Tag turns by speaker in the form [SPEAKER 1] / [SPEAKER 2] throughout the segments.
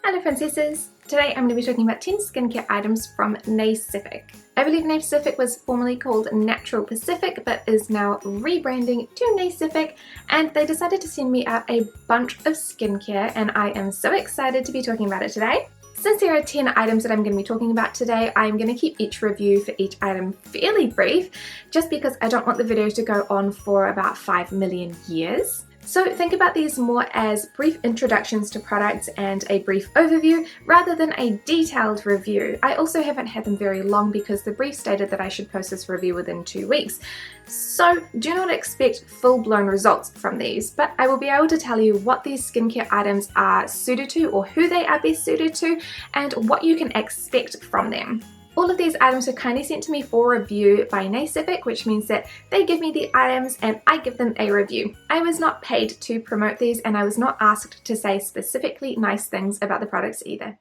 [SPEAKER 1] Hello princesses! Today I'm going to be talking about 10 skincare items from Nacific. I believe Nacific was formerly called Natural Pacific but is now rebranding to Nacific, and they decided to send me out a bunch of skincare and I am so excited to be talking about it today. Since there are 10 items that I'm going to be talking about today, I'm going to keep each review for each item fairly brief just because I don't want the video to go on for about 5 million years. So think about these more as brief introductions to products and a brief overview rather than a detailed review. I also haven't had them very long because the brief stated that I should post this review within 2 weeks. So do not expect full-blown results from these, but I will be able to tell you what these skincare items are suited to or who they are best suited to and what you can expect from them. All of these items were kindly sent to me for review by Nacific, which means that they give me the items and I give them a review. I was not paid to promote these and I was not asked to say specifically nice things about the products either.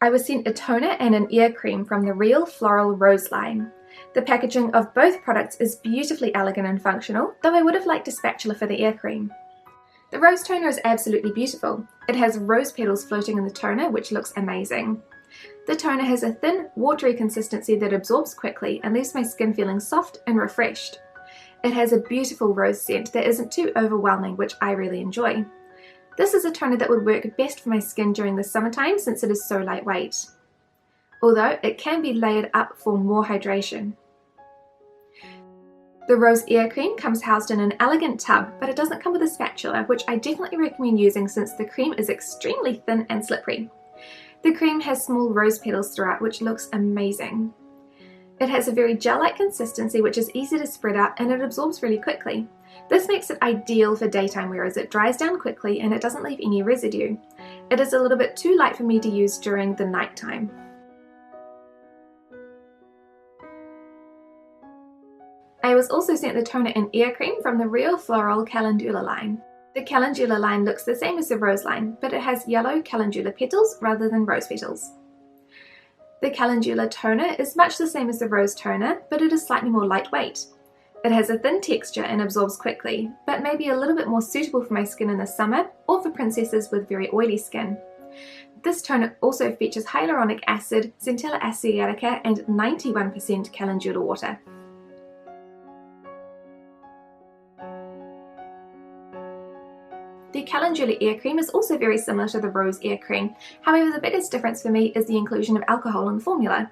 [SPEAKER 1] I was sent a toner and an ear cream from the Real Floral Rose Line. The packaging of both products is beautifully elegant and functional, though I would have liked a spatula for the ear cream. The rose toner is absolutely beautiful. It has rose petals floating in the toner, which looks amazing. The toner has a thin, watery consistency that absorbs quickly and leaves my skin feeling soft and refreshed. It has a beautiful rose scent that isn't too overwhelming, which I really enjoy. This is a toner that would work best for my skin during the summertime since it is so lightweight, although it can be layered up for more hydration. The rose ear cream comes housed in an elegant tub, but it doesn't come with a spatula, which I definitely recommend using since the cream is extremely thin and slippery. The cream has small rose petals throughout, which looks amazing. It has a very gel-like consistency which is easy to spread out and it absorbs really quickly. This makes it ideal for daytime wear as it dries down quickly and it doesn't leave any residue. It is a little bit too light for me to use during the nighttime. I was also sent the toner and ear cream from the Real Floral Calendula line. The Calendula line looks the same as the rose line, but it has yellow calendula petals rather than rose petals. The calendula toner is much the same as the rose toner, but it is slightly more lightweight. It has a thin texture and absorbs quickly, but may be a little bit more suitable for my skin in the summer or for princesses with very oily skin. This toner also features hyaluronic acid, centella asiatica, and 91% calendula water. The calendula ear cream is also very similar to the rose ear cream, however the biggest difference for me is the inclusion of alcohol in the formula.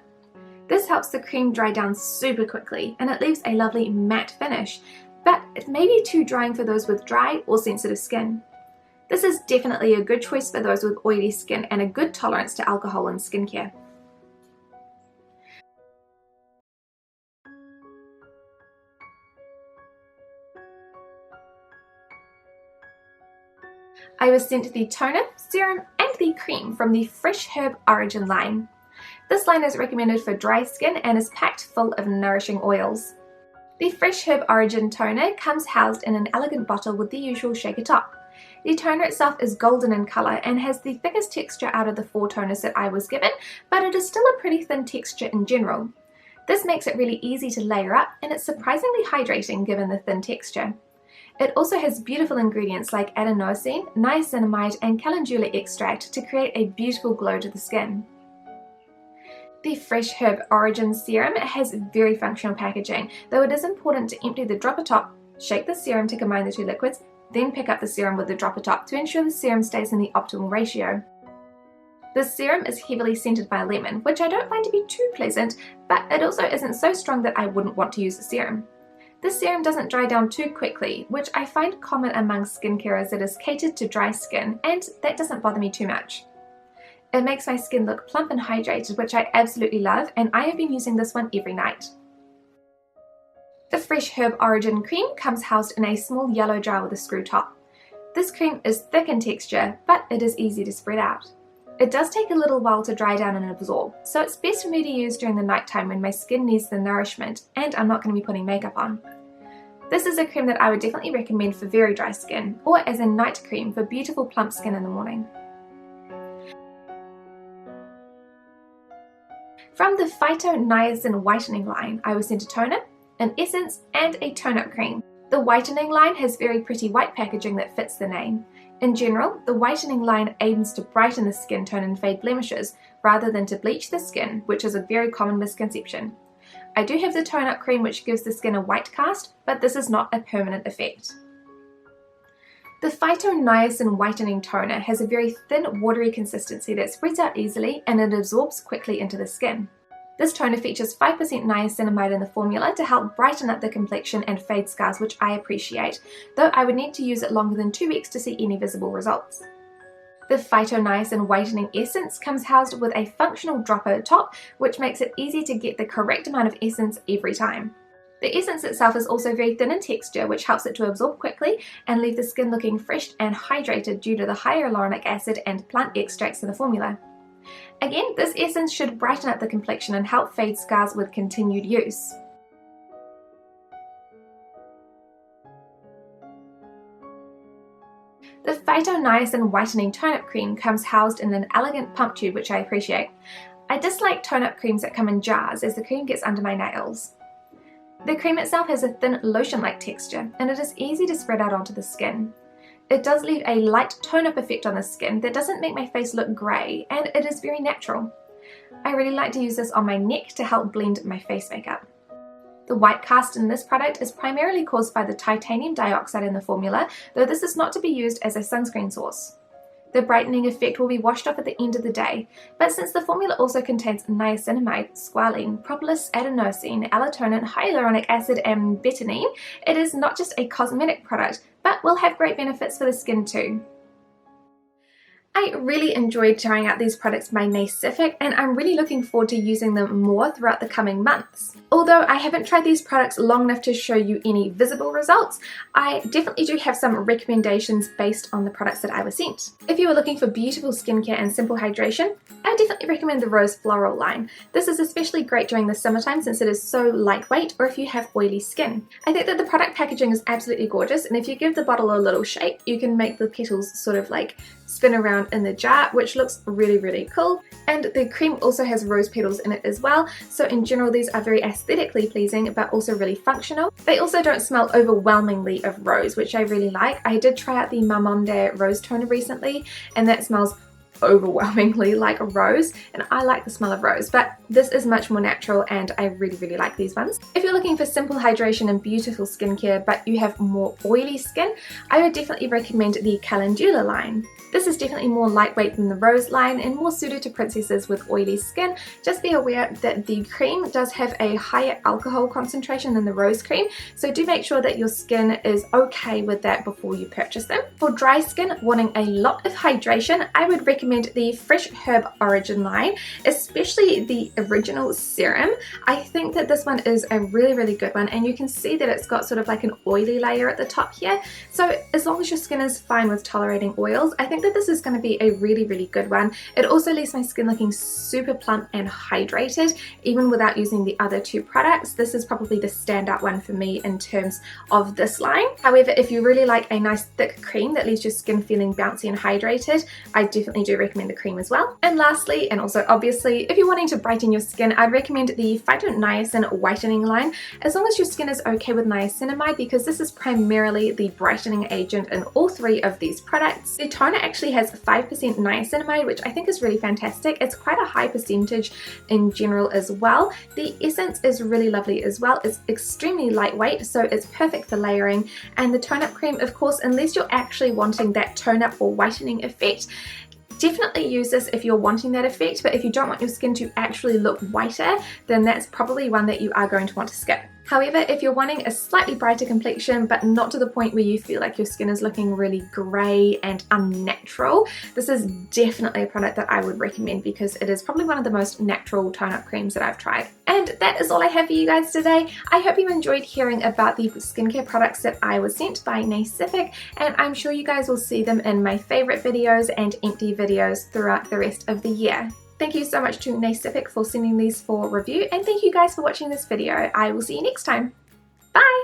[SPEAKER 1] This helps the cream dry down super quickly and it leaves a lovely matte finish, but it may be too drying for those with dry or sensitive skin. This is definitely a good choice for those with oily skin and a good tolerance to alcohol in skincare. I was sent the toner, serum, and the cream from the Fresh Herb Origin line. This line is recommended for dry skin and is packed full of nourishing oils. The Fresh Herb Origin toner comes housed in an elegant bottle with the usual shaker top. The toner itself is golden in colour and has the thickest texture out of the 4 toners that I was given, but it is still a pretty thin texture in general. This makes it really easy to layer up and it's surprisingly hydrating given the thin texture. It also has beautiful ingredients like adenosine, niacinamide and calendula extract to create a beautiful glow to the skin. The Fresh Herb Origin serum has very functional packaging, though it is important to empty the dropper top, shake the serum to combine the 2 liquids, then pick up the serum with the dropper top to ensure the serum stays in the optimal ratio. The serum is heavily scented by lemon, which I don't find to be too pleasant, but it also isn't so strong that I wouldn't want to use the serum. This serum doesn't dry down too quickly, which I find common among skincare as it is catered to dry skin, and that doesn't bother me too much. It makes my skin look plump and hydrated, which I absolutely love, and I have been using this one every night. The Fresh Herb Origin cream comes housed in a small yellow jar with a screw top. This cream is thick in texture, but it is easy to spread out. It does take a little while to dry down and absorb, so it's best for me to use during the nighttime when my skin needs the nourishment and I'm not going to be putting makeup on. This is a cream that I would definitely recommend for very dry skin, or as a night cream for beautiful plump skin in the morning. From the Phyto Niacin Whitening line, I was sent a toner, an essence, and a tone-up cream. The whitening line has very pretty white packaging that fits the name. In general, the whitening line aims to brighten the skin tone and fade blemishes, rather than to bleach the skin, which is a very common misconception. I do have the tone-up cream which gives the skin a white cast, but this is not a permanent effect. The Phyto Niacin Whitening Toner has a very thin, watery consistency that spreads out easily and it absorbs quickly into the skin. This toner features 5% niacinamide in the formula to help brighten up the complexion and fade scars, which I appreciate, though I would need to use it longer than 2 weeks to see any visible results. The Phyto Niacin Whitening Essence comes housed with a functional dropper top, which makes it easy to get the correct amount of essence every time. The essence itself is also very thin in texture, which helps it to absorb quickly and leave the skin looking fresh and hydrated due to the hyaluronic acid and plant extracts in the formula. Again, this essence should brighten up the complexion and help fade scars with continued use. The Phyto Niacin Whitening Tone-Up Cream comes housed in an elegant pump tube, which I appreciate. I dislike tone-up creams that come in jars as the cream gets under my nails. The cream itself has a thin lotion-like texture and it is easy to spread out onto the skin. It does leave a light tone-up effect on the skin that doesn't make my face look grey, and it is very natural. I really like to use this on my neck to help blend my face makeup. The white cast in this product is primarily caused by the titanium dioxide in the formula, though this is not to be used as a sunscreen source. The brightening effect will be washed off at the end of the day, but since the formula also contains niacinamide, squalene, propolis, adenosine, allotonin, hyaluronic acid, and betaine, it is not just a cosmetic product, but will have great benefits for the skin too. I really enjoyed trying out these products by Nacific, and I'm really looking forward to using them more throughout the coming months. Although I haven't tried these products long enough to show you any visible results, I definitely do have some recommendations based on the products that I was sent. If you are looking for beautiful skincare and simple hydration, I definitely recommend the Rose Floral Line. This is especially great during the summertime since it is so lightweight, or if you have oily skin. I think that the product packaging is absolutely gorgeous, and if you give the bottle a little shake, you can make the petals sort of like spin around in the jar, which looks really cool. And the cream also has rose petals in it as well, so in general these are very aesthetically pleasing but also really functional. They also don't smell overwhelmingly of rose, which I really like. I did try out the Mamonde Rose Toner recently and that smells overwhelmingly like a rose, and I like the smell of rose, but this is much more natural and I really like these ones. If you're looking for simple hydration and beautiful skincare but you have more oily skin, I would definitely recommend the Calendula line. This is definitely more lightweight than the Rose line and more suited to princesses with oily skin. Just be aware that the cream does have a higher alcohol concentration than the rose cream, so do make sure that your skin is okay with that before you purchase them. For dry skin wanting a lot of hydration, I would recommend the Fresh Herb Origin line, especially the original Serum. I think that this one is a really good one, and you can see that it's got sort of like an oily layer at the top here. So as long as your skin is fine with tolerating oils, I think that this is going to be a really good one. It also leaves my skin looking super plump and hydrated even without using the other two products. This is probably the standout one for me in terms of this line. However, if you really like a nice thick cream that leaves your skin feeling bouncy and hydrated, I definitely do recommend the cream as well. And lastly, and also obviously, if you're wanting to brighten your skin, I'd recommend the Phyto Niacin Whitening line, as long as your skin is okay with niacinamide, because this is primarily the brightening agent in all three of these products. The toner actually has 5% niacinamide, which I think is really fantastic. It's quite a high percentage in general as well. The essence is really lovely as well. It's extremely lightweight, so it's perfect for layering. And the tone-up cream, of course, unless you're actually wanting that tone-up or whitening effect, definitely use this if you're wanting that effect, but if you don't want your skin to actually look whiter, then that's probably one that you are going to want to skip. However, if you're wanting a slightly brighter complexion but not to the point where you feel like your skin is looking really grey and unnatural, this is definitely a product that I would recommend because it is probably one of the most natural tone-up creams that I've tried. And that is all I have for you guys today. I hope you enjoyed hearing about the skincare products that I was sent by Nacific, and I'm sure you guys will see them in my favourite videos and empty videos throughout the rest of the year. Thank you so much to Nacific for sending these for review, and thank you guys for watching this video. I will see you next time. Bye!